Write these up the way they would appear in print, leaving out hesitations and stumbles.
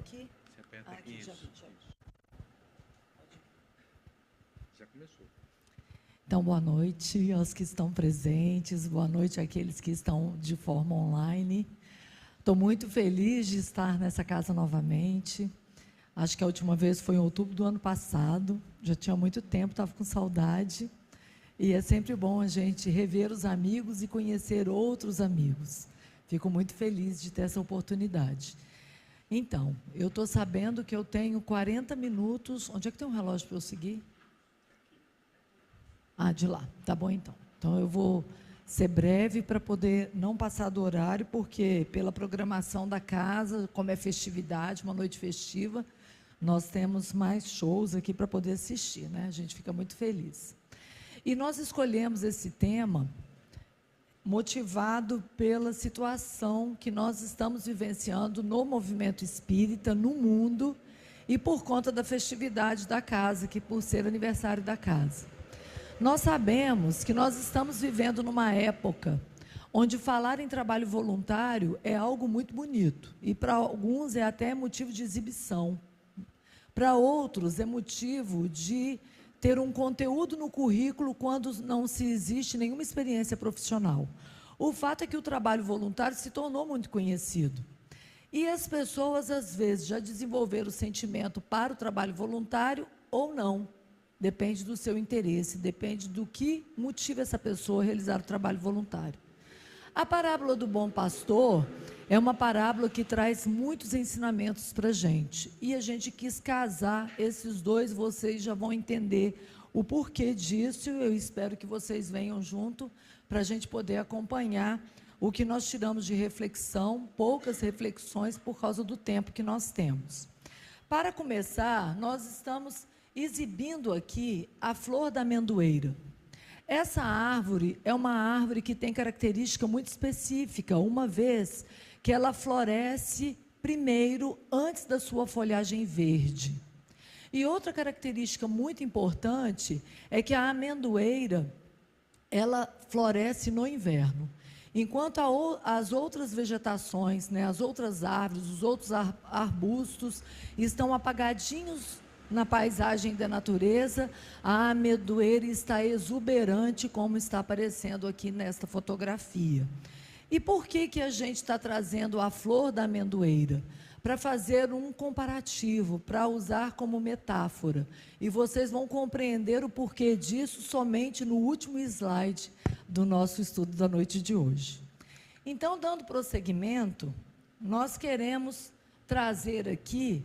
aqui? Você aperta aqui, aqui, já isso. vi, já vi. Já começou. Então, boa noite aos que estão presentes, boa noite àqueles que estão de forma online. Estou muito feliz de estar nessa casa novamente. Acho que a última vez foi em outubro do ano passado, já tinha muito tempo, estava com saudade. E é sempre bom a gente rever os amigos e conhecer outros amigos. Fico muito feliz de ter essa oportunidade. Então, eu estou sabendo que eu tenho 40 minutos. Onde é que tem um relógio para eu seguir? Ah, de lá. Tá bom, então. Então, eu vou ser breve para poder não passar do horário, porque pela programação da casa, como é festividade, uma noite festiva, nós temos mais shows aqui para poder assistir, né? A gente fica muito feliz. E nós escolhemos esse tema motivado pela situação que nós estamos vivenciando no movimento espírita, no mundo, e por conta da festividade da casa, que por ser aniversário da casa. Nós sabemos que nós estamos vivendo numa época onde falar em trabalho voluntário é algo muito bonito, e para alguns é até motivo de exibição. Para outros é motivo de ter um conteúdo no currículo quando não se existe nenhuma experiência profissional. O fato é que o trabalho voluntário se tornou muito conhecido. E as pessoas, às vezes, já desenvolveram o sentimento para o trabalho voluntário ou não. Depende do seu interesse, depende do que motiva essa pessoa a realizar o trabalho voluntário. A parábola do bom pastor é uma parábola que traz muitos ensinamentos para a gente. E a gente quis casar esses dois, vocês já vão entender o porquê disso. Eu espero que vocês venham junto para a gente poder acompanhar o que nós tiramos de reflexão, poucas reflexões por causa do tempo que nós temos. Para começar, nós estamos exibindo aqui a flor da amendoeira. Essa árvore é uma árvore que tem característica muito específica, uma vez que ela floresce primeiro antes da sua folhagem verde. E outra característica muito importante é que a amendoeira, ela floresce no inverno. Enquanto as outras vegetações, né, as outras árvores, os outros arbustos estão apagadinhos na paisagem da natureza, a amendoeira está exuberante, como está aparecendo aqui nesta fotografia. E por que a gente está trazendo a flor da amendoeira? Para fazer um comparativo, para usar como metáfora. E vocês vão compreender o porquê disso somente no último slide do nosso estudo da noite de hoje. Então, dando prosseguimento, nós queremos trazer aqui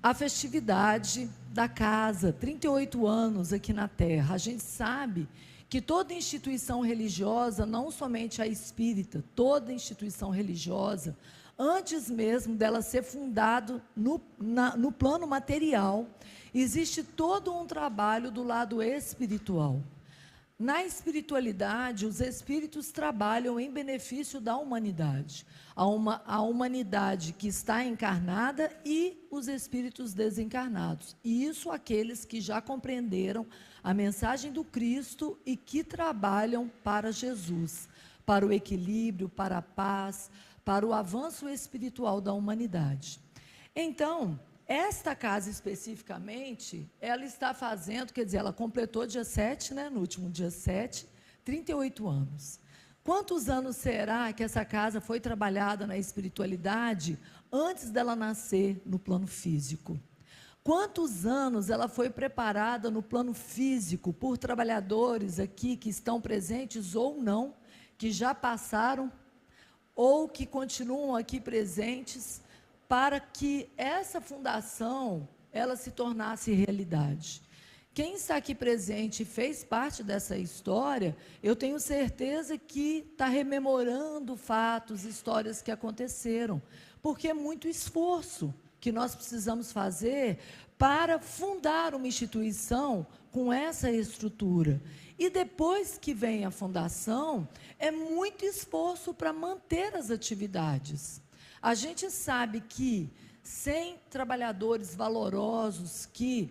a festividade da casa, 38 anos aqui na Terra. A gente sabe que toda instituição religiosa, não somente a espírita, toda instituição religiosa, antes mesmo dela ser fundada no plano material, existe todo um trabalho do lado espiritual. Na espiritualidade, os espíritos trabalham em benefício da humanidade. A humanidade que está encarnada e os espíritos desencarnados. E isso aqueles que já compreenderam a mensagem do Cristo e que trabalham para Jesus, para o equilíbrio, para a paz, para o avanço espiritual da humanidade. Então, esta casa especificamente, ela está fazendo, quer dizer, ela completou dia 7, né, no último dia 7, 38 anos. Quantos anos será que essa casa foi trabalhada na espiritualidade antes dela nascer no plano físico? Quantos anos ela foi preparada no plano físico por trabalhadores aqui que estão presentes ou não, que já passaram ou que continuam aqui presentes, para que essa fundação, ela se tornasse realidade. Quem está aqui presente e fez parte dessa história, eu tenho certeza que está rememorando fatos, histórias que aconteceram, porque é muito esforço que nós precisamos fazer para fundar uma instituição com essa estrutura. E depois que vem a fundação, é muito esforço para manter as atividades. A gente sabe que sem trabalhadores valorosos que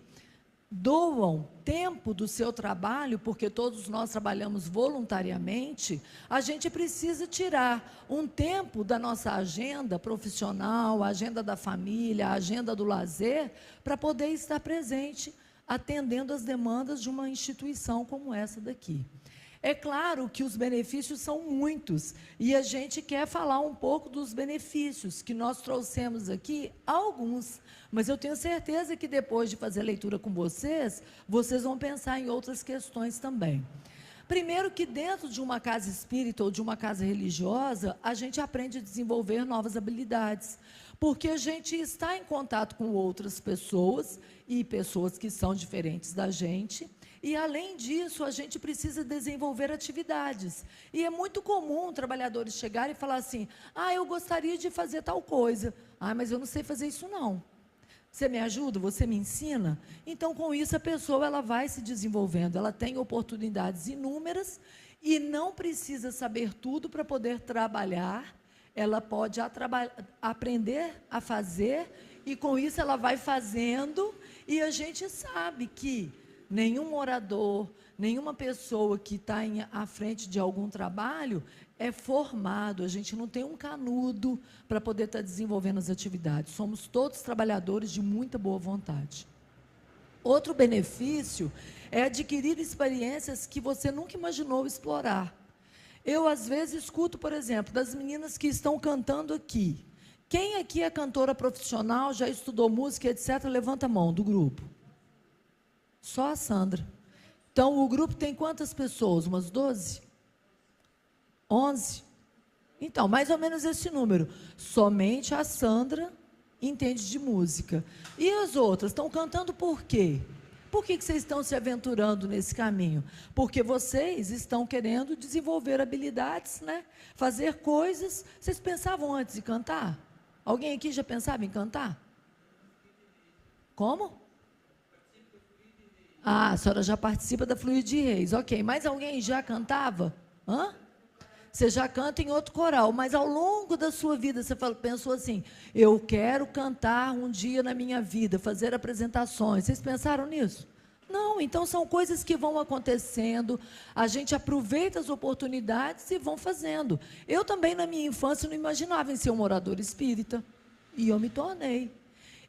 doam tempo do seu trabalho, porque todos nós trabalhamos voluntariamente, a gente precisa tirar um tempo da nossa agenda profissional, a agenda da família, a agenda do lazer, para poder estar presente, atendendo às demandas de uma instituição como essa daqui. É claro que os benefícios são muitos, e a gente quer falar um pouco dos benefícios, que nós trouxemos aqui alguns, mas eu tenho certeza que depois de fazer a leitura com vocês, vocês vão pensar em outras questões também. Primeiro que dentro de uma casa espírita ou de uma casa religiosa, a gente aprende a desenvolver novas habilidades, porque a gente está em contato com outras pessoas, e pessoas que são diferentes da gente, e, além disso, a gente precisa desenvolver atividades. E é muito comum trabalhadores chegarem e falar assim, eu gostaria de fazer tal coisa. Mas eu não sei fazer isso não. Você me ajuda? Você me ensina? Então, com isso, a pessoa ela vai se desenvolvendo. Ela tem oportunidades inúmeras e não precisa saber tudo para poder trabalhar. Ela pode aprender a fazer e, com isso, ela vai fazendo. E a gente sabe que nenhum orador, nenhuma pessoa que está à frente de algum trabalho é formado. A gente não tem um canudo para poder estar desenvolvendo as atividades. Somos todos trabalhadores de muita boa vontade. Outro benefício é adquirir experiências que você nunca imaginou explorar. Eu, às vezes, escuto, por exemplo, das meninas que estão cantando aqui. Quem aqui é cantora profissional, já estudou música, etc., levanta a mão do grupo. Só a Sandra. Então, o grupo tem quantas pessoas? Umas 12? 11? Então, mais ou menos esse número. Somente a Sandra entende de música. E as outras estão cantando por quê? Por que vocês estão se aventurando nesse caminho? Porque vocês estão querendo desenvolver habilidades, né? Fazer coisas. Vocês pensavam antes de cantar? Alguém aqui já pensava em cantar? Como? A senhora já participa da Fluir de Reis, ok. Mas alguém já cantava? Você já canta em outro coral, mas ao longo da sua vida, você pensou assim, eu quero cantar um dia na minha vida, fazer apresentações. Vocês pensaram nisso? Não, então são coisas que vão acontecendo, a gente aproveita as oportunidades e vão fazendo. Eu também, na minha infância, não imaginava em ser um orador espírita, e eu me tornei.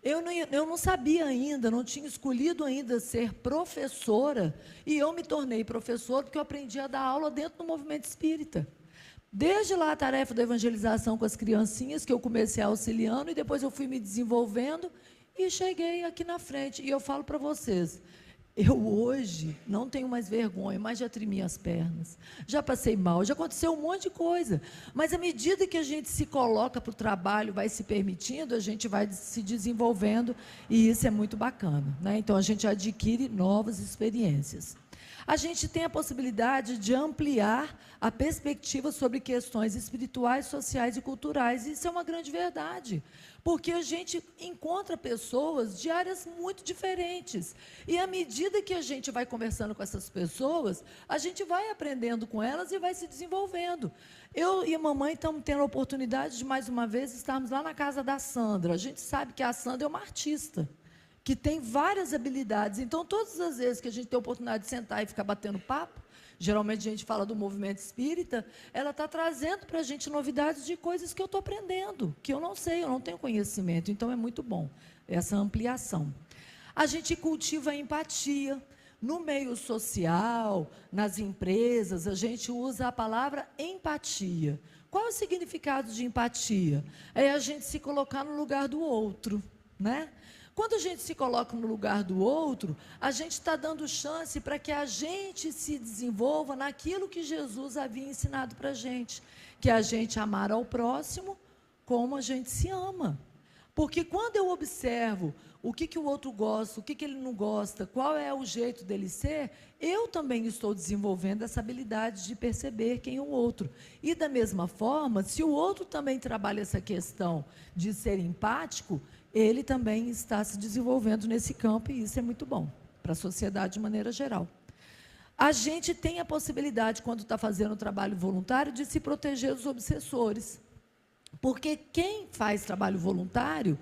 Eu não sabia ainda, não tinha escolhido ainda ser professora, e eu me tornei professora porque eu aprendi a dar aula dentro do movimento espírita. Desde lá a tarefa da evangelização com as criancinhas, que eu comecei auxiliando, e depois eu fui me desenvolvendo, e cheguei aqui na frente. E eu falo para vocês, eu hoje não tenho mais vergonha, mas já tremi as pernas, já passei mal, já aconteceu um monte de coisa, mas à medida que a gente se coloca para o trabalho, vai se permitindo, a gente vai se desenvolvendo, e isso é muito bacana, né? Então a gente adquire novas experiências. A gente tem a possibilidade de ampliar a perspectiva sobre questões espirituais, sociais e culturais. Isso é uma grande verdade, porque a gente encontra pessoas de áreas muito diferentes. E à medida que a gente vai conversando com essas pessoas, a gente vai aprendendo com elas e vai se desenvolvendo. Eu e a mamãe estamos tendo a oportunidade de, mais uma vez, estarmos lá na casa da Sandra. A gente sabe que a Sandra é uma artista, que tem várias habilidades. Então, todas as vezes que a gente tem a oportunidade de sentar e ficar batendo papo, geralmente a gente fala do movimento espírita, ela está trazendo para a gente novidades de coisas que eu estou aprendendo, que eu não sei, eu não tenho conhecimento. Então, é muito bom essa ampliação. A gente cultiva a empatia. No meio social, nas empresas, a gente usa a palavra empatia. Qual é o significado de empatia? É a gente se colocar no lugar do outro, né? Quando a gente se coloca no lugar do outro, a gente está dando chance para que a gente se desenvolva naquilo que Jesus havia ensinado para a gente, que é a gente amar ao próximo como a gente se ama. Porque quando eu observo o que o outro gosta, o que ele não gosta, qual é o jeito dele ser, eu também estou desenvolvendo essa habilidade de perceber quem é o outro. E da mesma forma, se o outro também trabalha essa questão de ser empático, ele também está se desenvolvendo nesse campo, e isso é muito bom para a sociedade de maneira geral. A gente tem a possibilidade, quando está fazendo o trabalho voluntário, de se proteger dos obsessores. Porque quem faz trabalho voluntário,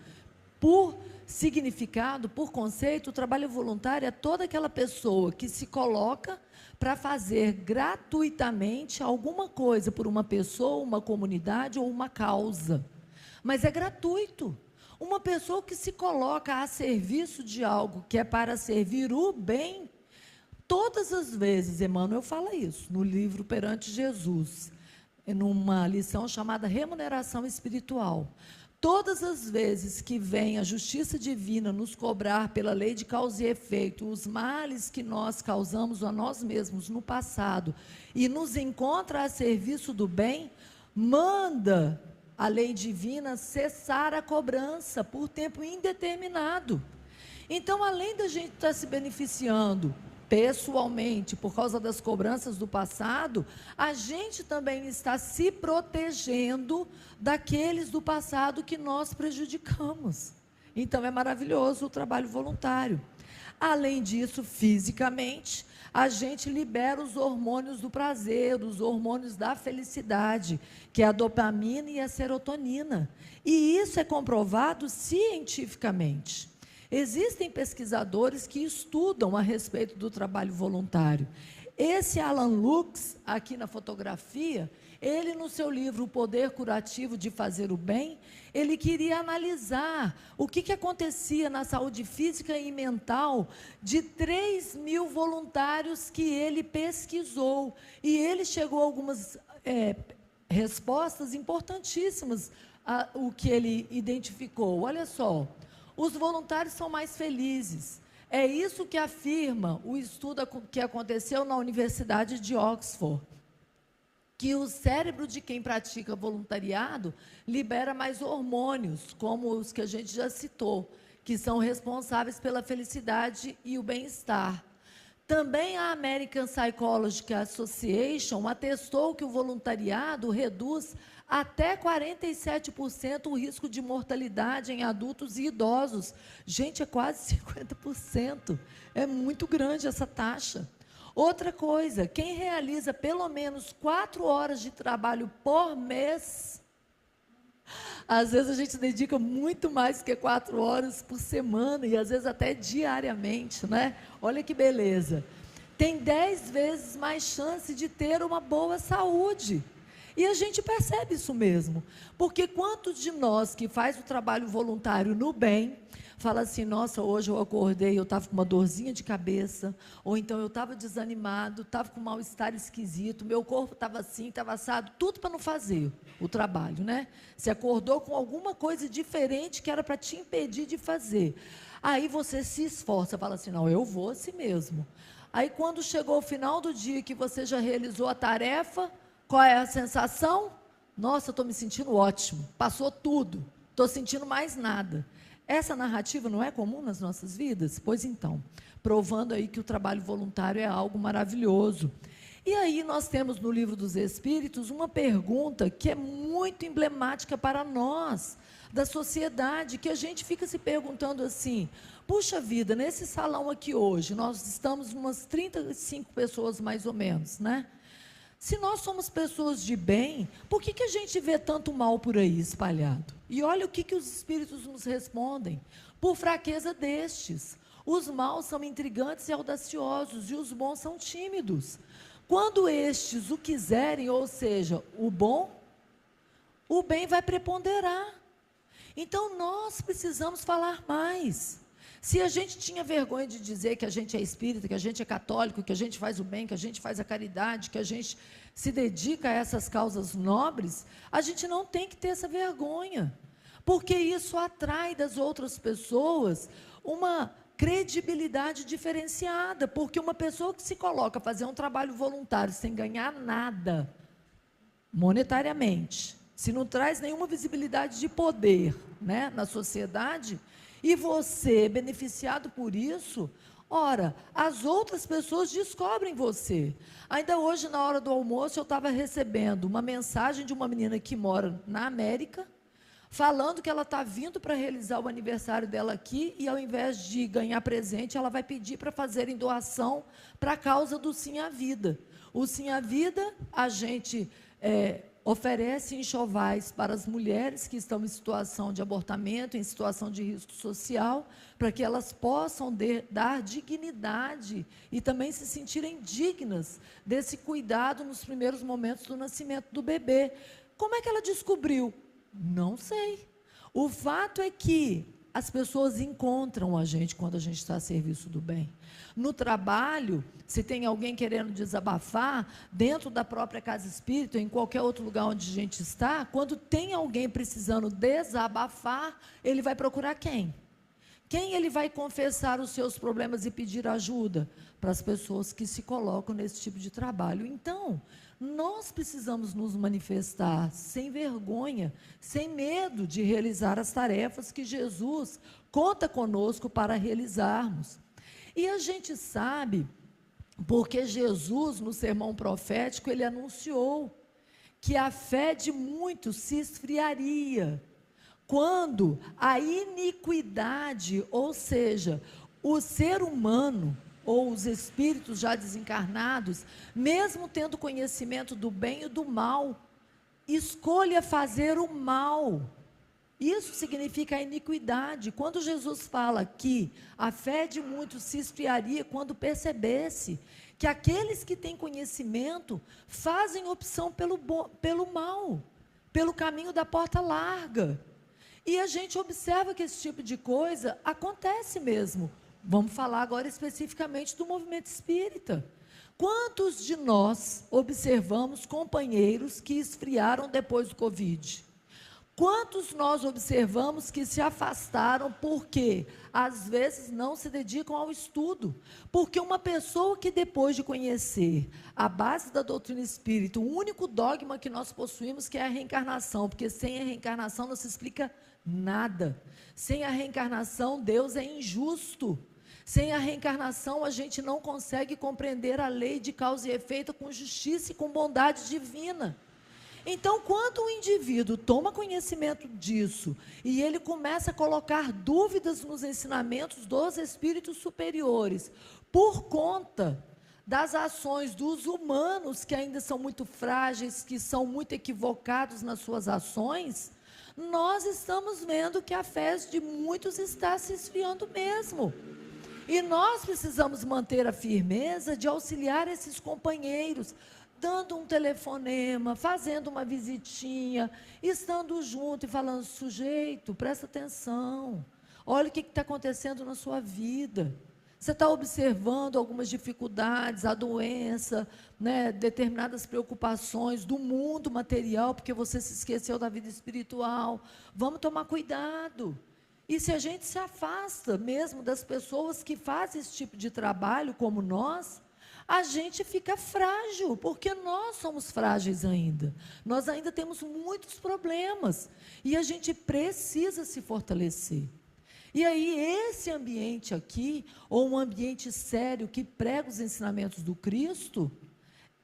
por significado, por conceito, o trabalho voluntário é toda aquela pessoa que se coloca para fazer gratuitamente alguma coisa por uma pessoa, uma comunidade ou uma causa. Mas é gratuito. Uma pessoa que se coloca a serviço de algo que é para servir o bem, todas as vezes, Emmanuel fala isso no livro Perante Jesus, numa lição chamada Remuneração Espiritual. Todas as vezes que vem a justiça divina nos cobrar pela lei de causa e efeito os males que nós causamos a nós mesmos no passado e nos encontra a serviço do bem, manda a lei divina cessar a cobrança por tempo indeterminado. Então, além da gente estar se beneficiando pessoalmente por causa das cobranças do passado, a gente também está se protegendo daqueles do passado que nós prejudicamos. Então é maravilhoso o trabalho voluntário. Além disso, fisicamente, a gente libera os hormônios do prazer, os hormônios da felicidade, que é a dopamina e a serotonina. E isso é comprovado cientificamente. Existem pesquisadores que estudam a respeito do trabalho voluntário. Esse Alan Lux, aqui na fotografia, ele no seu livro O Poder Curativo de Fazer o Bem, ele queria analisar o que acontecia na saúde física e mental de 3.000 voluntários que ele pesquisou. E ele chegou a algumas respostas importantíssimas o que ele identificou. Olha só. Os voluntários são mais felizes. É isso que afirma o estudo que aconteceu na Universidade de Oxford, que o cérebro de quem pratica voluntariado libera mais hormônios, como os que a gente já citou, que são responsáveis pela felicidade e o bem-estar. Também a American Psychological Association atestou que o voluntariado reduz até 47% o risco de mortalidade em adultos e idosos. Gente, é quase 50%. É muito grande essa taxa. Outra coisa, quem realiza pelo menos 4 horas de trabalho por mês, às vezes a gente dedica muito mais que 4 horas por semana e às vezes até diariamente, né? Olha que beleza. Tem 10 vezes mais chance de ter uma boa saúde. E a gente percebe isso mesmo, porque quantos de nós que faz o trabalho voluntário no bem, fala assim, nossa, hoje eu acordei, eu estava com uma dorzinha de cabeça, ou então eu estava desanimado, estava com um mal-estar esquisito, meu corpo estava assim, estava assado, tudo para não fazer o trabalho, né? Você acordou com alguma coisa diferente que era para te impedir de fazer. Aí você se esforça, fala assim, não, eu vou assim mesmo. Aí quando chegou o final do dia que você já realizou a tarefa, qual é a sensação? Nossa, estou me sentindo ótimo, passou tudo, estou sentindo mais nada. Essa narrativa não é comum nas nossas vidas? Pois então, provando aí que o trabalho voluntário é algo maravilhoso. E aí nós temos no Livro dos Espíritos uma pergunta que é muito emblemática para nós, da sociedade, que a gente fica se perguntando assim, puxa vida, nesse salão aqui hoje, nós estamos umas 35 pessoas mais ou menos, né? Se nós somos pessoas de bem, por que a gente vê tanto mal por aí espalhado? E olha o que os espíritos nos respondem. Por fraqueza destes. Os maus são intrigantes e audaciosos, e os bons são tímidos. Quando estes o quiserem, ou seja, o bem vai preponderar. Então, nós precisamos falar mais. Se a gente tinha vergonha de dizer que a gente é espírita, que a gente é católico, que a gente faz o bem, que a gente faz a caridade, que a gente se dedica a essas causas nobres, a gente não tem que ter essa vergonha, porque isso atrai das outras pessoas uma credibilidade diferenciada, porque uma pessoa que se coloca a fazer um trabalho voluntário sem ganhar nada, monetariamente, se não traz nenhuma visibilidade de poder, né, na sociedade, e você, beneficiado por isso, ora, as outras pessoas descobrem você. Ainda hoje, na hora do almoço, eu estava recebendo uma mensagem de uma menina que mora na América, falando que ela está vindo para realizar o aniversário dela aqui, e ao invés de ganhar presente, ela vai pedir para fazerem doação para a causa do Sim à Vida. O Sim à Vida, a gente oferece enxovais para as mulheres que estão em situação de abortamento, em situação de risco social, para que elas possam dar dignidade e também se sentirem dignas desse cuidado nos primeiros momentos do nascimento do bebê. Como é que ela descobriu? Não sei. O fato é que as pessoas encontram a gente quando a gente está a serviço do bem. No trabalho, se tem alguém querendo desabafar, dentro da própria casa espírita, ou em qualquer outro lugar onde a gente está, quando tem alguém precisando desabafar, ele vai procurar quem? Quem ele vai confessar os seus problemas e pedir ajuda? Para as pessoas que se colocam nesse tipo de trabalho. Então, nós precisamos nos manifestar sem vergonha, sem medo de realizar as tarefas que Jesus conta conosco para realizarmos. E a gente sabe, porque Jesus, no sermão profético, ele anunciou que a fé de muitos se esfriaria quando a iniquidade, ou seja, o ser humano, ou os espíritos já desencarnados, mesmo tendo conhecimento do bem e do mal, escolha fazer o mal. Isso significa a iniquidade. Quando Jesus fala que a fé de muitos se esfriaria quando percebesse que aqueles que têm conhecimento fazem opção pelo mal, pelo caminho da porta larga. E a gente observa que esse tipo de coisa acontece mesmo. Vamos falar agora especificamente do movimento espírita. Quantos de nós observamos companheiros que esfriaram depois do Covid? Quantos nós observamos que se afastaram porque, às vezes, não se dedicam ao estudo? Porque uma pessoa que, depois de conhecer a base da doutrina espírita, o único dogma que nós possuímos, que é a reencarnação, porque sem a reencarnação não se explica nada. Sem a reencarnação, Deus é injusto. Sem a reencarnação, a gente não consegue compreender a lei de causa e efeito com justiça e com bondade divina. Então, quando o indivíduo toma conhecimento disso e ele começa a colocar dúvidas nos ensinamentos dos espíritos superiores, por conta das ações dos humanos, que ainda são muito frágeis, que são muito equivocados nas suas ações, nós estamos vendo que a fé de muitos está se esfriando mesmo. E nós precisamos manter a firmeza de auxiliar esses companheiros, dando um telefonema, fazendo uma visitinha, estando junto e falando: sujeito, presta atenção, olha o que está acontecendo na sua vida. Você está observando algumas dificuldades, a doença, né, determinadas preocupações do mundo material, porque você se esqueceu da vida espiritual. Vamos tomar cuidado. E se a gente se afasta mesmo das pessoas que fazem esse tipo de trabalho, como nós, a gente fica frágil, porque nós somos frágeis ainda. Nós ainda temos muitos problemas e a gente precisa se fortalecer. E aí esse ambiente aqui, ou um ambiente sério que prega os ensinamentos do Cristo,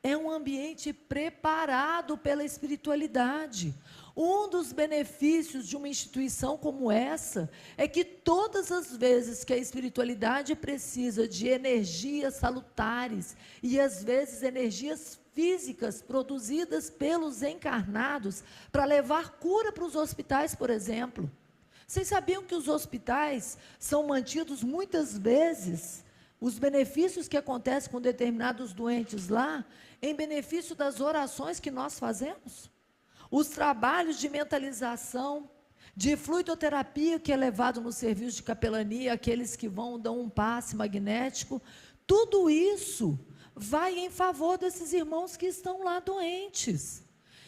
é um ambiente preparado pela espiritualidade. Um dos benefícios de uma instituição como essa é que todas as vezes que a espiritualidade precisa de energias salutares e às vezes energias físicas produzidas pelos encarnados para levar cura para os hospitais, por exemplo. Vocês sabiam que os hospitais são mantidos muitas vezes, os benefícios que acontecem com determinados doentes lá, em benefício das orações que nós fazemos? Os trabalhos de mentalização, de fluidoterapia que é levado no serviço de capelania, aqueles que vão dar um passe magnético, tudo isso vai em favor desses irmãos que estão lá doentes.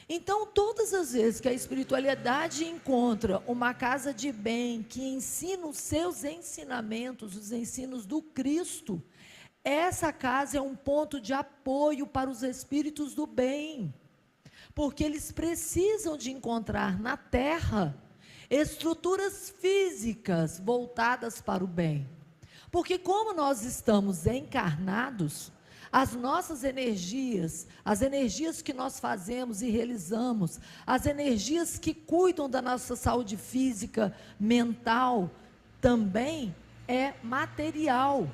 Então, todas as vezes que a espiritualidade encontra uma casa de bem que ensina os seus ensinamentos, os ensinos do Cristo, essa casa é um ponto de apoio para os espíritos do bem, porque eles precisam de encontrar na Terra estruturas físicas voltadas para o bem. Porque como nós estamos encarnados, as nossas energias, as energias que nós fazemos e realizamos, as energias que cuidam da nossa saúde física, mental, também é material.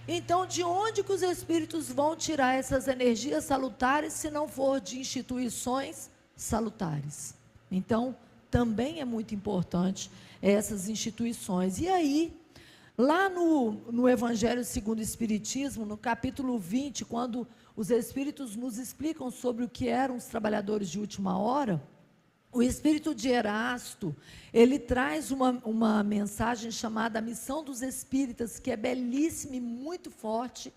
Então, de onde que os espíritos vão tirar essas energias salutares, se não for de instituições salutares. Então, também é muito importante essas instituições. E aí, lá no Evangelho segundo o Espiritismo, no capítulo 20, quando os Espíritos nos explicam sobre o que eram os trabalhadores de última hora, o Espírito de Erasto, ele traz uma mensagem chamada a Missão dos Espíritas, que é belíssima e muito forte,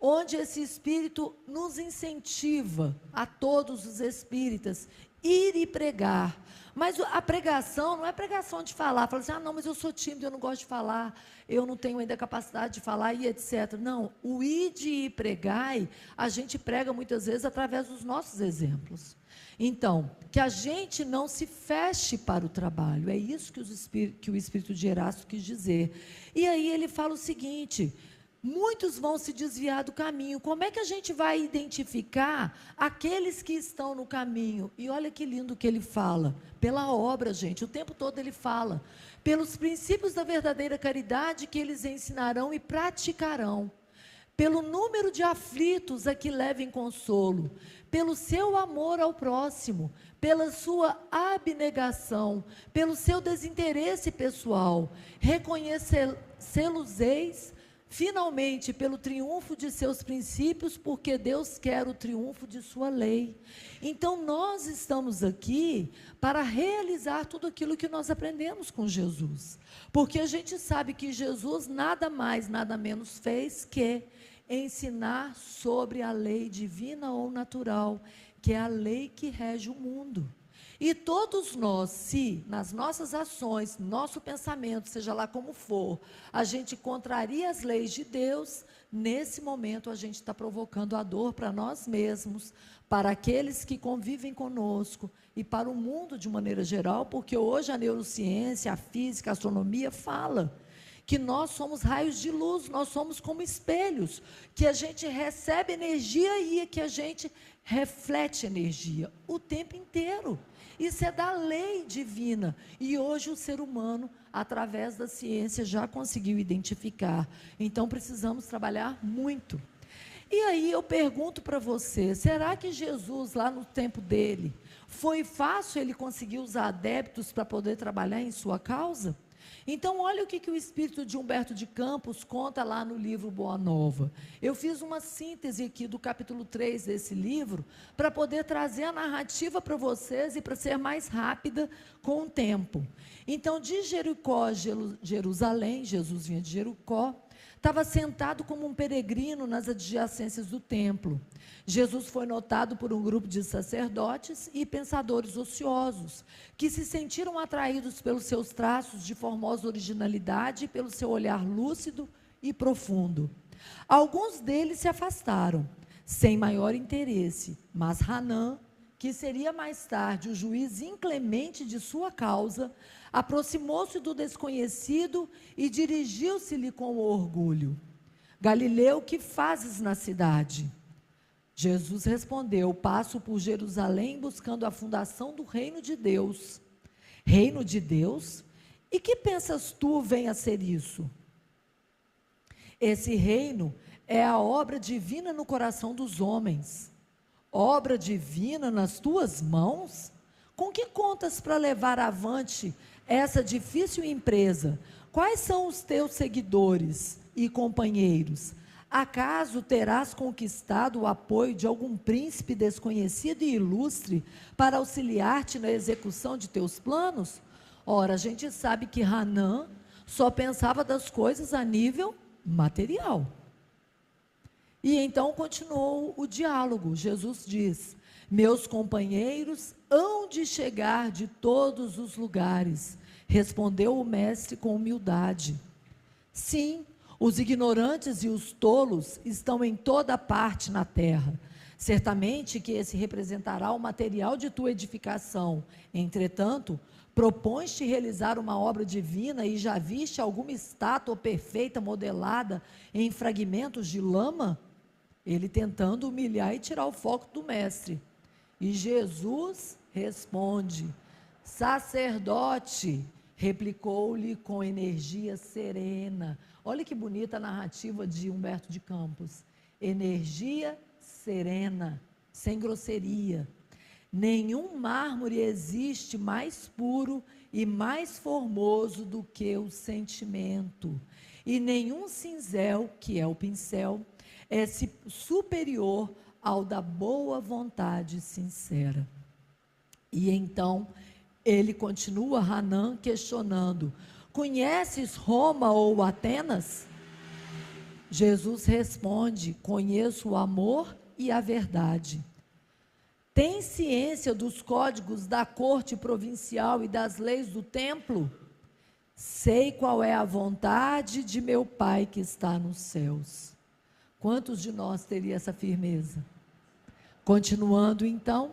onde esse Espírito nos incentiva, a todos os espíritas, ir e pregar. Mas a pregação não é pregação de falar assim, não, mas eu sou tímido, eu não gosto de falar, eu não tenho ainda capacidade de falar e etc. Não, o ide e pregai, a gente prega muitas vezes através dos nossos exemplos. Então, que a gente não se feche para o trabalho, é isso que o Espírito de Erasto quis dizer. E aí ele fala o seguinte: muitos vão se desviar do caminho. Como é que a gente vai identificar aqueles que estão no caminho? E olha que lindo que ele fala. Pela obra, gente, o tempo todo ele fala. Pelos princípios da verdadeira caridade que eles ensinarão e praticarão. Pelo número de aflitos a que levem consolo. Pelo seu amor ao próximo. Pela sua abnegação. Pelo seu desinteresse pessoal. Reconhecê-los-eis finalmente pelo triunfo de seus princípios, porque Deus quer o triunfo de sua lei. Então nós estamos aqui para realizar tudo aquilo que nós aprendemos com Jesus, porque a gente sabe que Jesus nada mais, nada menos fez que ensinar sobre a lei divina ou natural, que é a lei que rege o mundo. E todos nós, se nas nossas ações, nosso pensamento, seja lá como for, a gente contraria as leis de Deus, nesse momento a gente está provocando a dor para nós mesmos, para aqueles que convivem conosco e para o mundo de maneira geral, porque hoje a neurociência, a física, a astronomia fala que nós somos raios de luz, nós somos como espelhos, que a gente recebe energia e que a gente reflete energia o tempo inteiro. Isso é da lei divina. E hoje o ser humano, através da ciência, já conseguiu identificar. Então precisamos trabalhar muito. E aí eu pergunto para você, será que Jesus, lá no tempo dele, foi fácil ele conseguir os adeptos para poder trabalhar em sua causa? Então, olha o que o espírito de Humberto de Campos conta lá no livro Boa Nova. Eu fiz uma síntese aqui do capítulo 3 desse livro, para poder trazer a narrativa para vocês e para ser mais rápida com o tempo. Então, de Jericó a Jerusalém, Jesus vinha de Jericó, estava sentado como um peregrino nas adjacências do templo. Jesus foi notado por um grupo de sacerdotes e pensadores ociosos, que se sentiram atraídos pelos seus traços de formosa originalidade e pelo seu olhar lúcido e profundo. Alguns deles se afastaram, sem maior interesse, mas Hanã, que seria mais tarde o juiz inclemente de sua causa, aproximou-se do desconhecido e dirigiu-se-lhe com orgulho. Galileu, que fazes na cidade? Jesus respondeu, passo por Jerusalém buscando a fundação do reino de Deus. Reino de Deus? E que pensas tu venha a ser isso? Esse reino é a obra divina no coração dos homens. Obra divina nas tuas mãos? Com que contas para levar avante essa difícil empresa? Quais são os teus seguidores e companheiros? Acaso terás conquistado o apoio de algum príncipe desconhecido e ilustre para auxiliar-te na execução de teus planos? Ora, a gente sabe que Hanã só pensava das coisas a nível material. E então continuou o diálogo. Jesus diz: meus companheiros hão de chegar de todos os lugares. Respondeu o mestre com humildade. Sim, os ignorantes e os tolos estão em toda parte na terra. Certamente que esse representará o material de tua edificação. Entretanto, propões-te realizar uma obra divina e já viste alguma estátua perfeita modelada em fragmentos de lama? Ele tentando humilhar e tirar o foco do mestre. E Jesus responde: sacerdote, replicou-lhe com energia serena. Olha que bonita a narrativa de Humberto de Campos. Energia serena, sem grosseria. Nenhum mármore existe mais puro e mais formoso do que o sentimento, e nenhum cinzel, que é o pincel, é superior ao da boa vontade sincera. E então ele continua, Hanã, questionando: conheces Roma ou Atenas? Jesus responde: conheço o amor e a verdade. Tem ciência dos códigos da corte provincial e das leis do templo? Sei qual é a vontade de meu Pai que está nos céus. Quantos de nós teria essa firmeza? Continuando então,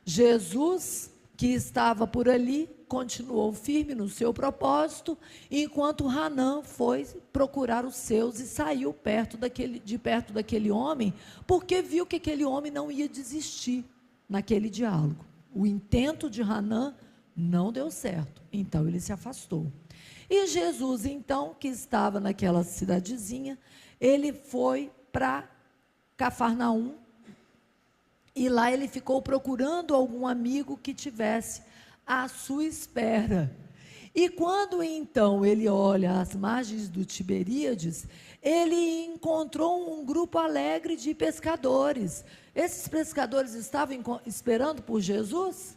Jesus, que estava por ali, continuou firme no seu propósito, enquanto Hanã foi procurar os seus e saiu de perto daquele homem, porque viu que aquele homem não ia desistir naquele diálogo. O intento de Hanã não deu certo, então ele se afastou. E Jesus, então, que estava naquela cidadezinha, ele foi para Cafarnaum, e lá ele ficou procurando algum amigo que tivesse à sua espera. E quando então ele olha às margens do Tiberíades, ele encontrou um grupo alegre de pescadores. Esses pescadores estavam esperando por Jesus?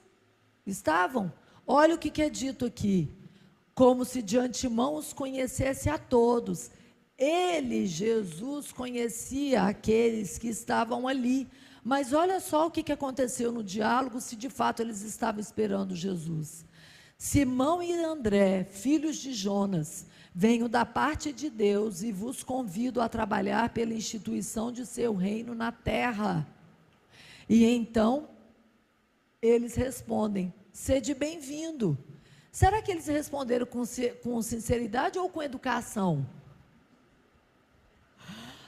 Estavam? Olha o que é dito aqui: como se de antemão os conhecesse a todos. Ele, Jesus, conhecia aqueles que estavam ali. Mas olha só o que aconteceu no diálogo, se de fato eles estavam esperando Jesus. Simão e André, filhos de Jonas, venho da parte de Deus e vos convido a trabalhar pela instituição de seu reino na terra. E então, eles respondem: sede bem-vindo. Será que eles responderam com sinceridade ou com educação?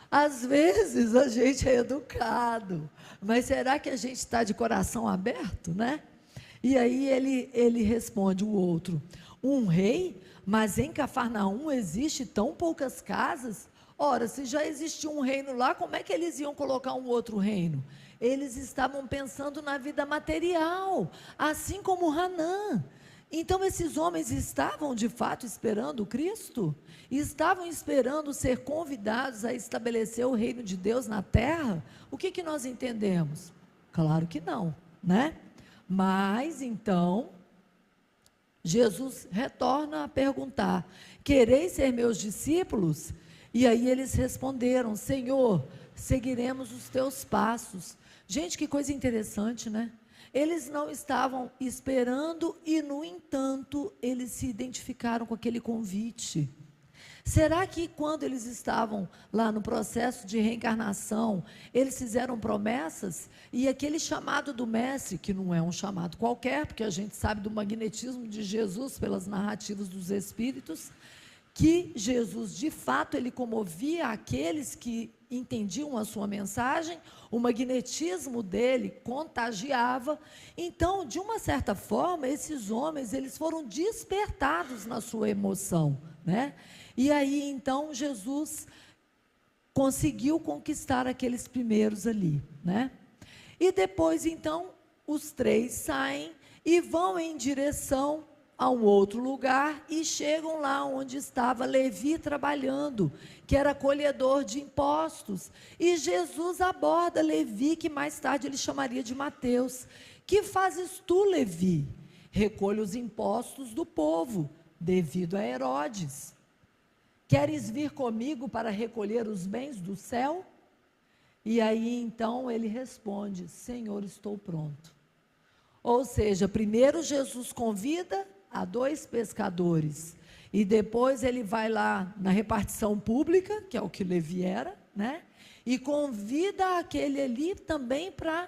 Às vezes a gente é educado, mas será que a gente está de coração aberto, né? E aí ele responde, o outro: um rei? Mas em Cafarnaum existe tão poucas casas? Ora, se já existia um reino lá, como é que eles iam colocar um outro reino? Eles estavam pensando na vida material, assim como Hanã. Então esses homens estavam de fato esperando Cristo? Estavam esperando ser convidados a estabelecer o reino de Deus na terra? O que nós entendemos? Claro que não, né? Mas então, Jesus retorna a perguntar: quereis ser meus discípulos? E aí eles responderam: Senhor, seguiremos os teus passos. Gente, que coisa interessante, né? Eles não estavam esperando e, no entanto, eles se identificaram com aquele convite. Será que quando eles estavam lá no processo de reencarnação, eles fizeram promessas? E aquele chamado do mestre, que não é um chamado qualquer, porque a gente sabe do magnetismo de Jesus pelas narrativas dos espíritos, que Jesus, de fato, ele comovia aqueles que entendiam a sua mensagem, o magnetismo dele contagiava. Então, de uma certa forma, esses homens, eles foram despertados na sua emoção, né? E aí, então, Jesus conseguiu conquistar aqueles primeiros ali, né? E depois, então, os três saem e vão em direção a um outro lugar e chegam lá onde estava Levi trabalhando, que era colhedor de impostos. E Jesus aborda Levi, que mais tarde ele chamaria de Mateus. Que fazes tu, Levi? Recolhe os impostos do povo, devido a Herodes. Queres vir comigo para recolher os bens do céu? E aí então ele responde: Senhor, estou pronto. Ou seja, primeiro Jesus convida a 2 pescadores, e depois ele vai lá na repartição pública, que é o que Levi era, né? E convida aquele ali também para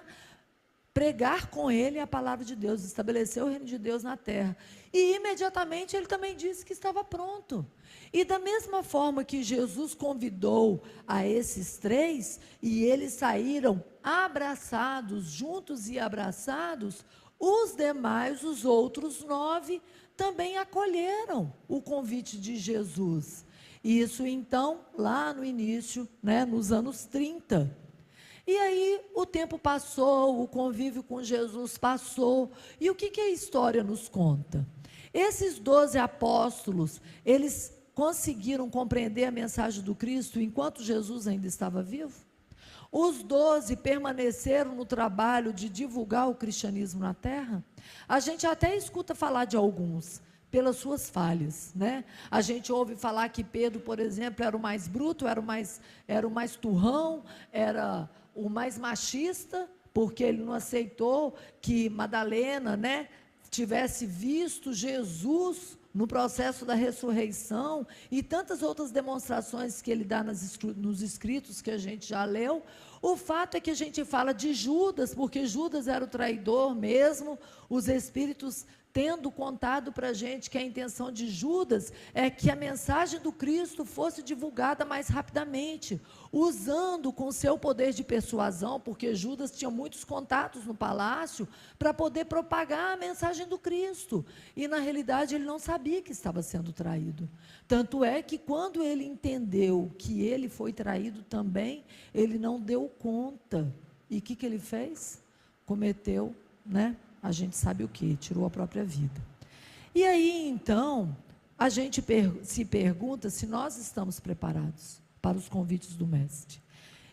pregar com ele a palavra de Deus, estabelecer o reino de Deus na terra. E imediatamente ele também disse que estava pronto. E da mesma forma que Jesus convidou a esses 3, e eles saíram abraçados, juntos e abraçados, os demais, os outros 9, também acolheram o convite de Jesus. Isso então, lá no início, né, nos anos 30. E aí o tempo passou, o convívio com Jesus passou, e o que a história nos conta? Esses 12 apóstolos, eles conseguiram compreender a mensagem do Cristo enquanto Jesus ainda estava vivo? Os 12 permaneceram no trabalho de divulgar o cristianismo na terra? A gente até escuta falar de alguns, pelas suas falhas, né? A gente ouve falar que Pedro, por exemplo, era o mais bruto, era o mais turrão, era o mais machista, porque ele não aceitou que Madalena, né, tivesse visto Jesus no processo da ressurreição, e tantas outras demonstrações que ele dá nos escritos que a gente já leu. O fato é que a gente fala de Judas, porque Judas era o traidor mesmo, os espíritos tendo contado para a gente que a intenção de Judas é que a mensagem do Cristo fosse divulgada mais rapidamente, usando com seu poder de persuasão, porque Judas tinha muitos contatos no palácio, para poder propagar a mensagem do Cristo, e na realidade ele não sabia que estava sendo traído. Tanto é que quando ele entendeu que ele foi traído também, ele não deu conta, e o que ele fez? Cometeu, né? A gente sabe o que, tirou a própria vida. E aí então, a gente se pergunta se nós estamos preparados para os convites do Mestre.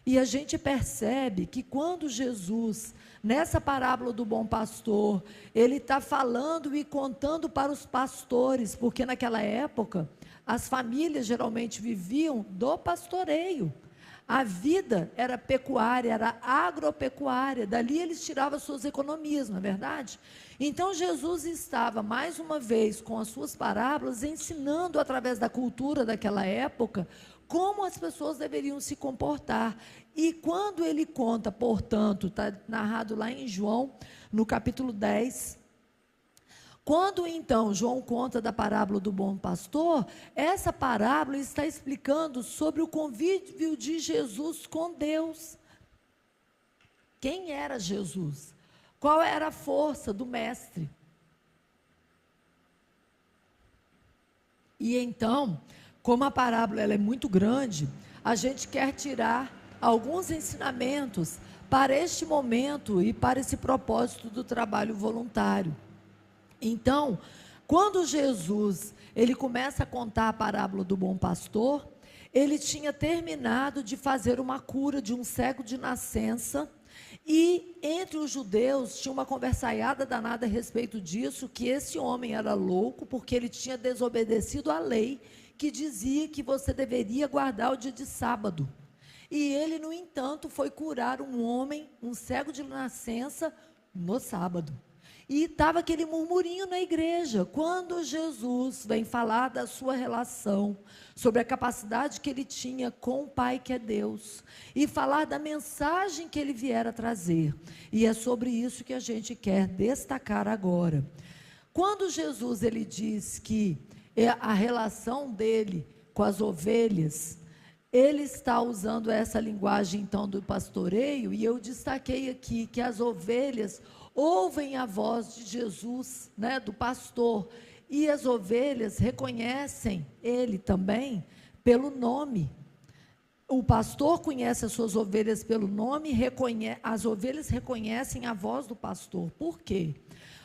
E a gente percebe que quando Jesus, nessa parábola do bom pastor, ele está falando e contando para os pastores, porque naquela época, as famílias geralmente viviam do pastoreio. A vida era pecuária, era agropecuária, dali eles tiravam suas economias, não é verdade? Então Jesus estava mais uma vez com as suas parábolas, ensinando através da cultura daquela época, como as pessoas deveriam se comportar. E quando ele conta, portanto, está narrado lá em João, no capítulo 10, quando então João conta da parábola do bom pastor, essa parábola está explicando sobre o convívio de Jesus com Deus. Quem era Jesus? Qual era a força do mestre? E então, como a parábola ela é muito grande, a gente quer tirar alguns ensinamentos para este momento e para esse propósito do trabalho voluntário. Então, quando Jesus, ele começa a contar a parábola do bom pastor, ele tinha terminado de fazer uma cura de um cego de nascença, e entre os judeus tinha uma conversaiada danada a respeito disso, que esse homem era louco, porque ele tinha desobedecido à lei, que dizia que você deveria guardar o dia de sábado. E ele, no entanto, foi curar um homem, um cego de nascença, no sábado. E estava aquele murmurinho na igreja, quando Jesus vem falar da sua relação, sobre a capacidade que ele tinha com o Pai que é Deus, e falar da mensagem que ele viera trazer. E é sobre isso que a gente quer destacar agora. Quando Jesus ele diz que a relação dele com as ovelhas, ele está usando essa linguagem então do pastoreio, e eu destaquei aqui que as ovelhas ouvem a voz de Jesus, né, do pastor, e as ovelhas reconhecem ele também pelo nome. O pastor conhece as suas ovelhas pelo nome, as ovelhas reconhecem a voz do pastor. Por quê?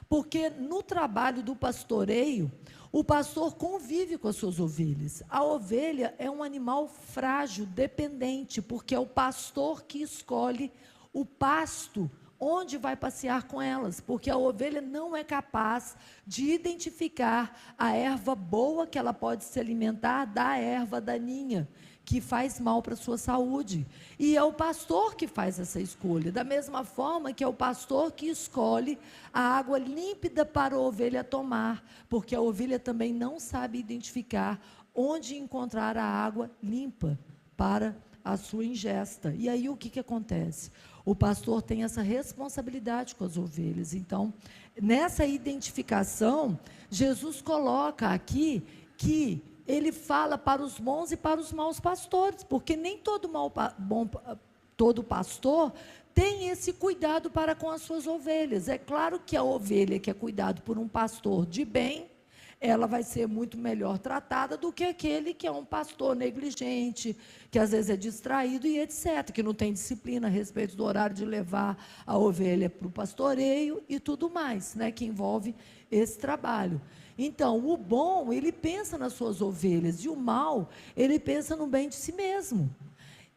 Porque no trabalho do pastoreio, o pastor convive com as suas ovelhas. A ovelha é um animal frágil, dependente, porque é o pastor que escolhe o pasto onde vai passear com elas, porque a ovelha não é capaz de identificar a erva boa que ela pode se alimentar da erva daninha, que faz mal para a sua saúde. E é o pastor que faz essa escolha, da mesma forma que é o pastor que escolhe a água límpida para a ovelha tomar, porque a ovelha também não sabe identificar onde encontrar a água limpa para a sua ingesta. E aí o que acontece? O pastor tem essa responsabilidade com as ovelhas. Então, nessa identificação, Jesus coloca aqui que ele fala para os bons e para os maus pastores, porque nem todo pastor tem esse cuidado para com as suas ovelhas. É claro que a ovelha que é cuidada por um pastor de bem, ela vai ser muito melhor tratada do que aquele que é um pastor negligente, que às vezes é distraído e etc., que não tem disciplina a respeito do horário de levar a ovelha para o pastoreio e tudo mais, né, que envolve esse trabalho. Então, o bom, ele pensa nas suas ovelhas, e o mal, ele pensa no bem de si mesmo.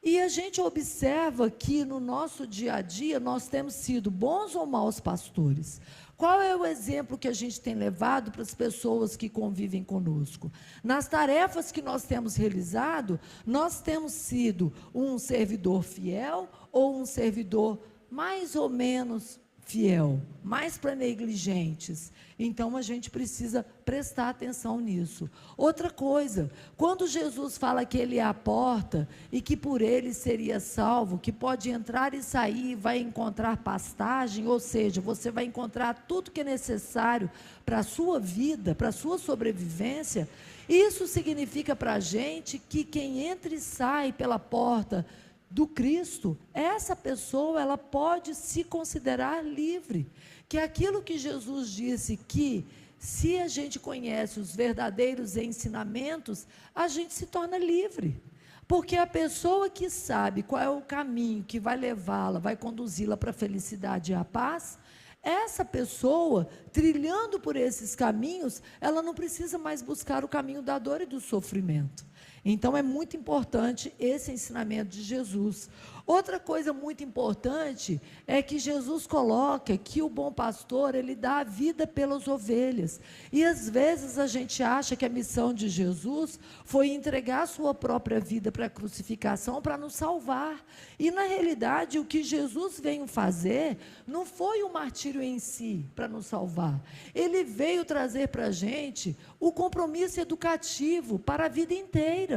E a gente observa que no nosso dia a dia nós temos sido bons ou maus pastores. Qual é o exemplo que a gente tem levado para as pessoas que convivem conosco? Nas tarefas que nós temos realizado, nós temos sido um servidor fiel ou um servidor mais ou menos fiel, mais para negligentes. Então a gente precisa prestar atenção nisso. Outra coisa, quando Jesus fala que ele é a porta e que por ele seria salvo, que pode entrar e sair e vai encontrar pastagem, ou seja, você vai encontrar tudo que é necessário para a sua vida, para a sua sobrevivência, isso significa para a gente que quem entra e sai pela porta do Cristo, essa pessoa, ela pode se considerar livre, que é aquilo que Jesus disse, que se a gente conhece os verdadeiros ensinamentos, a gente se torna livre, porque a pessoa que sabe qual é o caminho que vai levá-la, vai conduzi-la para a felicidade e a paz, essa pessoa, trilhando por esses caminhos, ela não precisa mais buscar o caminho da dor e do sofrimento. Então, é muito importante esse ensinamento de Jesus. Outra coisa muito importante é que Jesus coloca que o bom pastor, ele dá a vida pelas ovelhas. E às vezes a gente acha que a missão de Jesus foi entregar a sua própria vida para a crucificação para nos salvar. E na realidade, o que Jesus veio fazer não foi o martírio em si para nos salvar. Ele veio trazer para a gente o compromisso educativo para a vida inteira.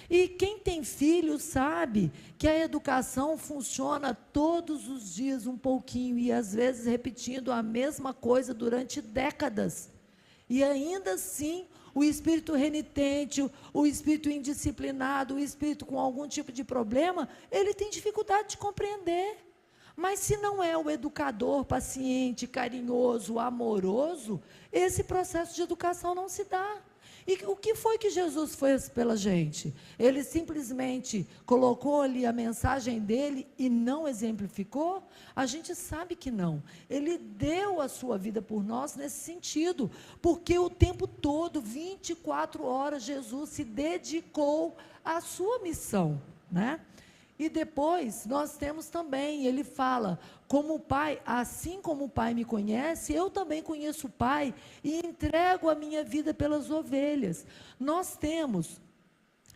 E quem tem filho sabe que a educação funciona todos os dias um pouquinho, e às vezes repetindo a mesma coisa durante décadas. E ainda assim, o espírito renitente, o espírito indisciplinado, o espírito com algum tipo de problema, ele tem dificuldade de compreender. Mas se não é o educador paciente, carinhoso, amoroso, esse processo de educação não se dá. E o que foi que Jesus fez pela gente? Ele simplesmente colocou ali a mensagem dele e não exemplificou? A gente sabe que não. Ele deu a sua vida por nós nesse sentido, porque o tempo todo, 24 horas, Jesus se dedicou à sua missão, né? E depois nós temos também, ele fala, como o Pai, assim como o Pai me conhece, eu também conheço o Pai e entrego a minha vida pelas ovelhas. Nós temos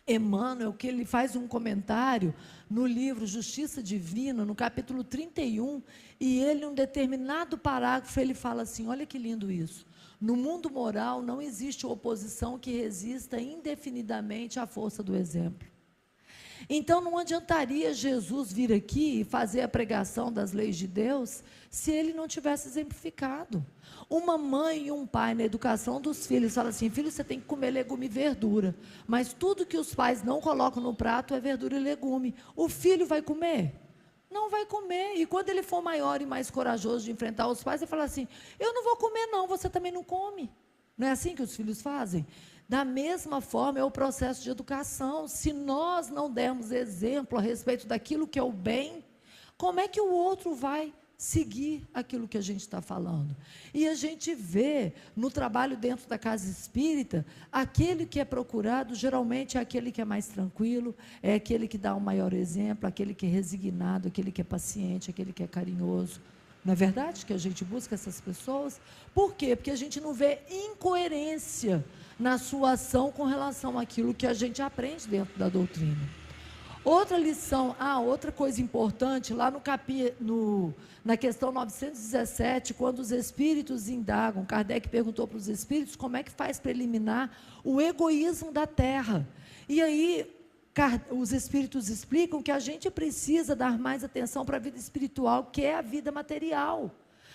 Emmanuel, que ele faz um comentário no livro Justiça Divina, no capítulo 31, e ele, em um determinado parágrafo, ele fala assim, olha que lindo isso: no mundo moral não existe oposição que resista indefinidamente à força do exemplo. Então não adiantaria Jesus vir aqui e fazer a pregação das leis de Deus se ele não tivesse exemplificado. Uma mãe e um pai na educação dos filhos falam assim, filho, você tem que comer legume e verdura, mas tudo que os pais não colocam no prato é verdura e legume. O filho vai comer? Não vai comer. E quando ele for maior e mais corajoso de enfrentar os pais, ele fala assim, eu não vou comer não, você também não come. Não é assim que os filhos fazem? Da mesma forma é o processo de educação. Se nós não dermos exemplo a respeito daquilo que é o bem, como é que o outro vai seguir aquilo que a gente está falando? E a gente vê no trabalho dentro da casa espírita, aquele que é procurado geralmente é aquele que é mais tranquilo, é aquele que dá um maior exemplo, aquele que é resignado, aquele que é paciente, aquele que é carinhoso. Não é verdade que a gente busca essas pessoas? Por quê? Porque a gente não vê incoerência na sua ação com relação àquilo que a gente aprende dentro da doutrina. Outra lição, outra coisa importante, lá na questão 917, quando os espíritos indagam, Kardec perguntou para os espíritos como é que faz para eliminar o egoísmo da terra. E aí, os espíritos explicam que a gente precisa dar mais atenção para a vida espiritual, que é a vida material.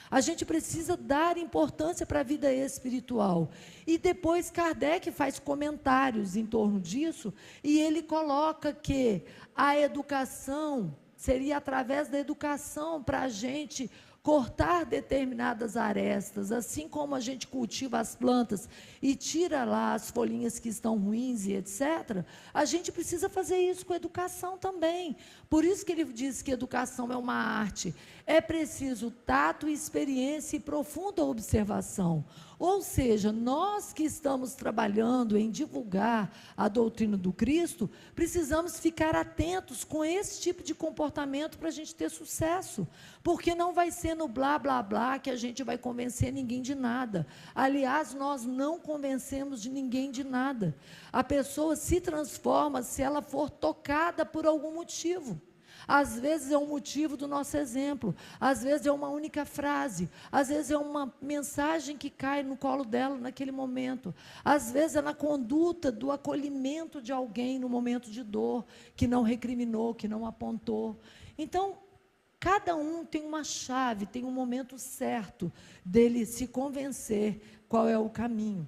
A gente precisa dar importância para a vida espiritual. E depois Kardec faz comentários em torno disso, e ele coloca que a educação seria através da educação para a gente cortar determinadas arestas, assim como a gente cultiva as plantas e tira lá as folhinhas que estão ruins e etc., a gente precisa fazer isso com educação também. Por isso que ele diz que educação é uma arte. É preciso tato, experiência e profunda observação. Ou seja, nós que estamos trabalhando em divulgar a doutrina do Cristo, precisamos ficar atentos com esse tipo de comportamento para a gente ter sucesso, porque não vai ser no blá, blá, blá que a gente vai convencer ninguém de nada. Aliás, nós não convencemos de ninguém de nada. A pessoa se transforma se ela for tocada por algum motivo. Às vezes é um motivo do nosso exemplo, às vezes é uma única frase, às vezes é uma mensagem que cai no colo dela naquele momento, às vezes é na conduta do acolhimento de alguém no momento de dor, que não recriminou, que não apontou. Então, cada um tem uma chave, tem um momento certo dele se convencer qual é o caminho.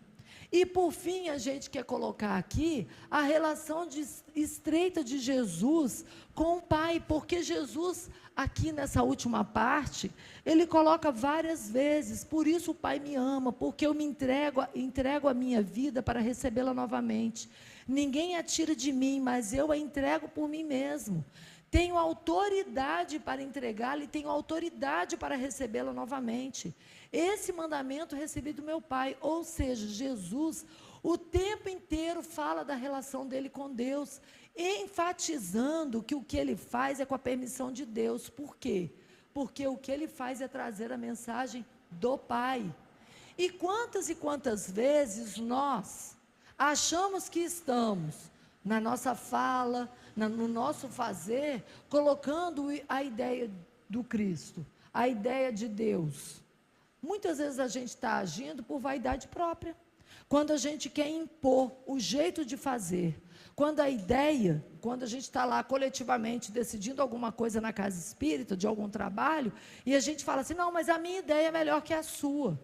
E, por fim, a gente quer colocar aqui a relação estreita de Jesus com o Pai, porque Jesus, aqui nessa última parte, ele coloca várias vezes: por isso o Pai me ama, porque eu me entrego a minha vida para recebê-la novamente. Ninguém a tira de mim, mas eu a entrego por mim mesmo. Tenho autoridade para entregá-la e tenho autoridade para recebê-la novamente. Esse mandamento recebi do meu Pai. Ou seja, Jesus, o tempo inteiro fala da relação dele com Deus, enfatizando que o que ele faz é com a permissão de Deus. Por quê? Porque o que ele faz é trazer a mensagem do Pai. E quantas vezes nós achamos que estamos, na nossa fala, no nosso fazer, colocando a ideia do Cristo, a ideia de Deus. Muitas vezes a gente está agindo por vaidade própria, quando a gente quer impor o jeito de fazer, quando a gente está lá coletivamente decidindo alguma coisa na casa espírita, de algum trabalho, e a gente fala assim: não, mas a minha ideia é melhor que a sua,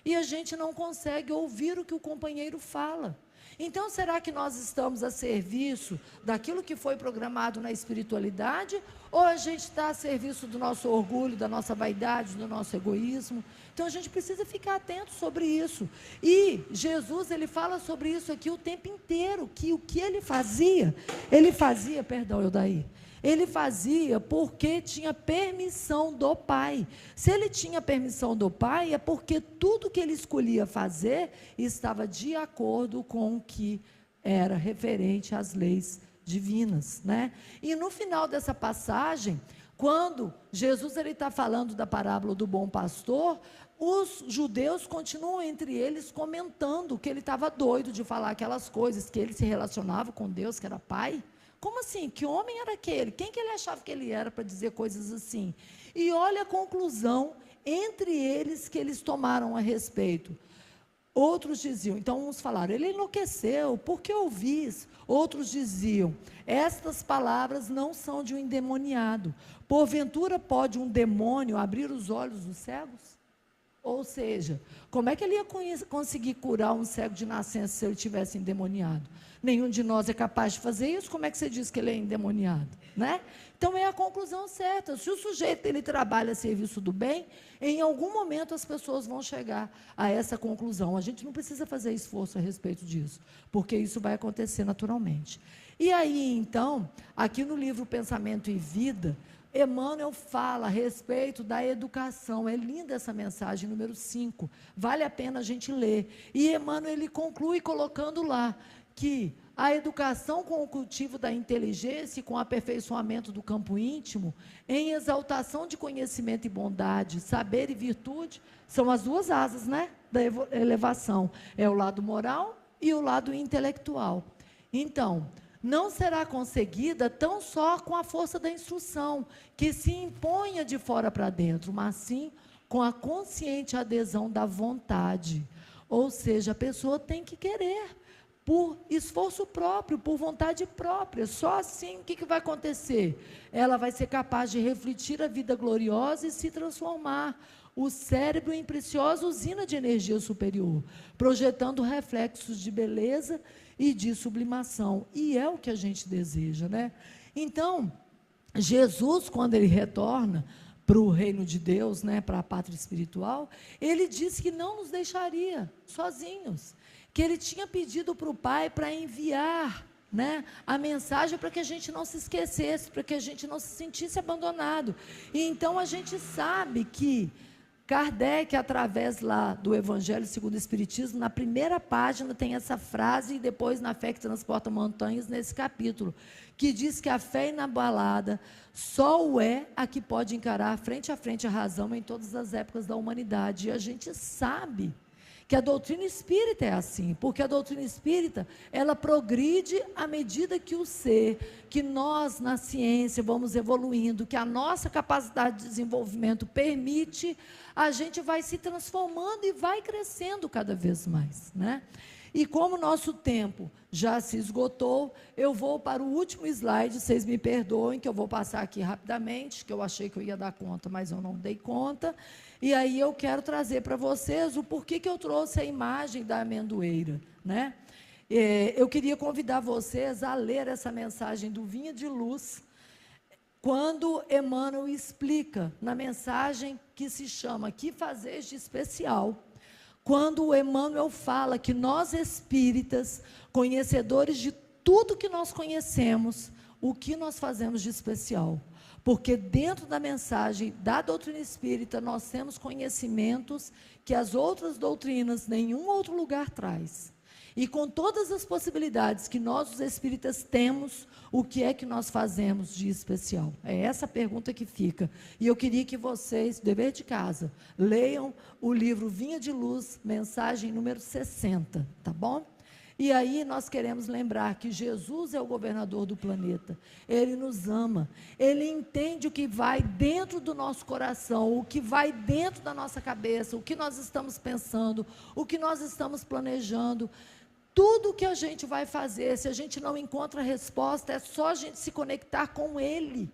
e a gente não consegue ouvir o que o companheiro fala. Então, será que nós estamos a serviço daquilo que foi programado na espiritualidade, ou a gente está a serviço do nosso orgulho, da nossa vaidade, do nosso egoísmo? Então, a gente precisa ficar atento sobre isso. E Jesus, ele fala sobre isso aqui o tempo inteiro, que o que ele fazia, ele fazia porque tinha permissão do Pai. Se ele tinha permissão do Pai, é porque tudo que ele escolhia fazer estava de acordo com o que era referente às leis divinas, né? E no final dessa passagem, quando Jesus está falando da parábola do bom pastor, os judeus continuam entre eles comentando que ele estava doido de falar aquelas coisas, que ele se relacionava com Deus, que era Pai. Como assim? Que homem era aquele? Quem que ele achava que ele era para dizer coisas assim? E olha a conclusão entre eles que eles tomaram a respeito. Outros diziam, então uns falaram: ele enlouqueceu, por que ouvis? Outros diziam: estas palavras não são de um endemoniado. Porventura pode um demônio abrir os olhos dos cegos? Ou seja, como é que ele ia conseguir curar um cego de nascença se ele tivesse endemoniado? Nenhum de nós é capaz de fazer isso, como é que você diz que ele é endemoniado? Né? Então, é a conclusão certa. Se o sujeito ele trabalha a serviço do bem, em algum momento as pessoas vão chegar a essa conclusão. A gente não precisa fazer esforço a respeito disso, porque isso vai acontecer naturalmente. E aí, então, aqui no livro Pensamento e Vida, Emmanuel fala a respeito da educação. É linda essa mensagem, número 5. Vale a pena a gente ler. E Emmanuel, ele conclui colocando lá que a educação com o cultivo da inteligência e com o aperfeiçoamento do campo íntimo, em exaltação de conhecimento e bondade, saber e virtude, são as duas asas, né, da elevação. É o lado moral e o lado intelectual. Então, não será conseguida tão só com a força da instrução, que se imponha de fora para dentro, mas sim com a consciente adesão da vontade. Ou seja, a pessoa tem que querer, por esforço próprio, por vontade própria. Só assim, o que vai acontecer? Ela vai ser capaz de refletir a vida gloriosa e se transformar o cérebro em preciosa usina de energia superior, projetando reflexos de beleza e de sublimação. E é o que a gente deseja, né? Então, Jesus, quando ele retorna para o reino de Deus, né, para a pátria espiritual, ele disse que não nos deixaria sozinhos, que ele tinha pedido para o Pai para enviar, né, a mensagem para que a gente não se esquecesse, para que a gente não se sentisse abandonado. E então a gente sabe que Kardec, através lá do Evangelho segundo o Espiritismo, na primeira página tem essa frase, e depois na Fé que Transporta Montanhas, nesse capítulo, que diz que a fé inabalada só o é a que pode encarar frente a frente a razão em todas as épocas da humanidade. E a gente sabe que a doutrina espírita é assim, porque a doutrina espírita, ela progride à medida que o ser, que nós na ciência vamos evoluindo, que a nossa capacidade de desenvolvimento permite, a gente vai se transformando e vai crescendo cada vez mais, né? E como o nosso tempo já se esgotou, eu vou para o último slide, vocês me perdoem, que eu vou passar aqui rapidamente, que eu achei que eu ia dar conta, mas eu não dei conta. E aí eu quero trazer para vocês o porquê que eu trouxe a imagem da amendoeira, né? Eu queria convidar vocês a ler essa mensagem do Vinha de Luz, quando Emmanuel explica, na mensagem que se chama Que Fazeis de Especial, quando o Emmanuel fala que nós espíritas, conhecedores de tudo que nós conhecemos, o que nós fazemos de especial? Porque dentro da mensagem da doutrina espírita, nós temos conhecimentos que as outras doutrinas, nenhum outro lugar traz. E com todas as possibilidades que nós, os espíritas, temos, o que é que nós fazemos de especial? É essa pergunta que fica. E eu queria que vocês, dever de casa, leiam o livro Vinha de Luz, mensagem número 60, tá bom? E aí nós queremos lembrar que Jesus é o governador do planeta, Ele nos ama, Ele entende o que vai dentro do nosso coração, o que vai dentro da nossa cabeça, o que nós estamos pensando, o que nós estamos planejando. Tudo que a gente vai fazer, se a gente não encontra resposta, é só a gente se conectar com Ele,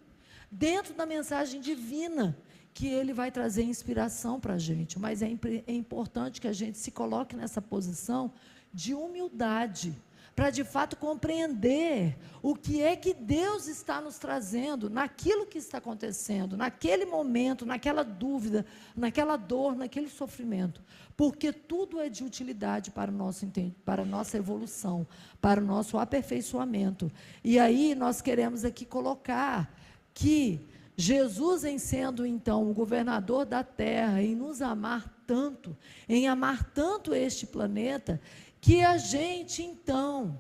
dentro da mensagem divina, que Ele vai trazer inspiração para a gente. Mas é importante que a gente se coloque nessa posição de humildade, para de fato compreender o que é que Deus está nos trazendo, naquilo que está acontecendo, naquele momento, naquela dúvida, naquela dor, naquele sofrimento, porque tudo é de utilidade para a nossa evolução, para o nosso aperfeiçoamento. E aí nós queremos aqui colocar que Jesus, em sendo então o governador da terra, em nos amar tanto, em amar tanto este planeta, que a gente, então,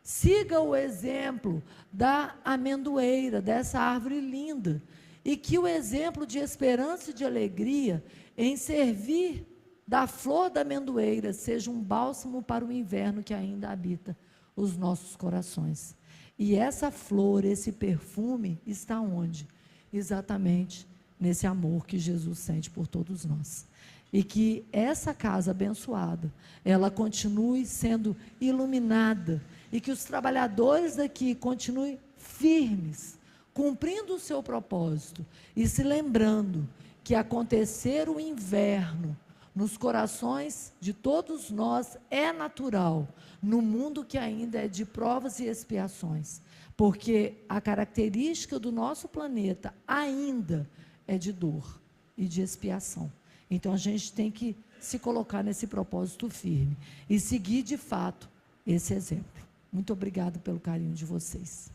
siga o exemplo da amendoeira, dessa árvore linda, e que o exemplo de esperança e de alegria em servir da flor da amendoeira seja um bálsamo para o inverno que ainda habita os nossos corações. E essa flor, esse perfume, está onde? Exatamente nesse amor que Jesus sente por todos nós. E que essa casa abençoada, ela continue sendo iluminada, e que os trabalhadores daqui continuem firmes, cumprindo o seu propósito, e se lembrando que acontecer o inverno nos corações de todos nós é natural, no mundo que ainda é de provas e expiações, porque a característica do nosso planeta ainda é de dor e de expiação. Então, a gente tem que se colocar nesse propósito firme e seguir, de fato, esse exemplo. Muito obrigada pelo carinho de vocês.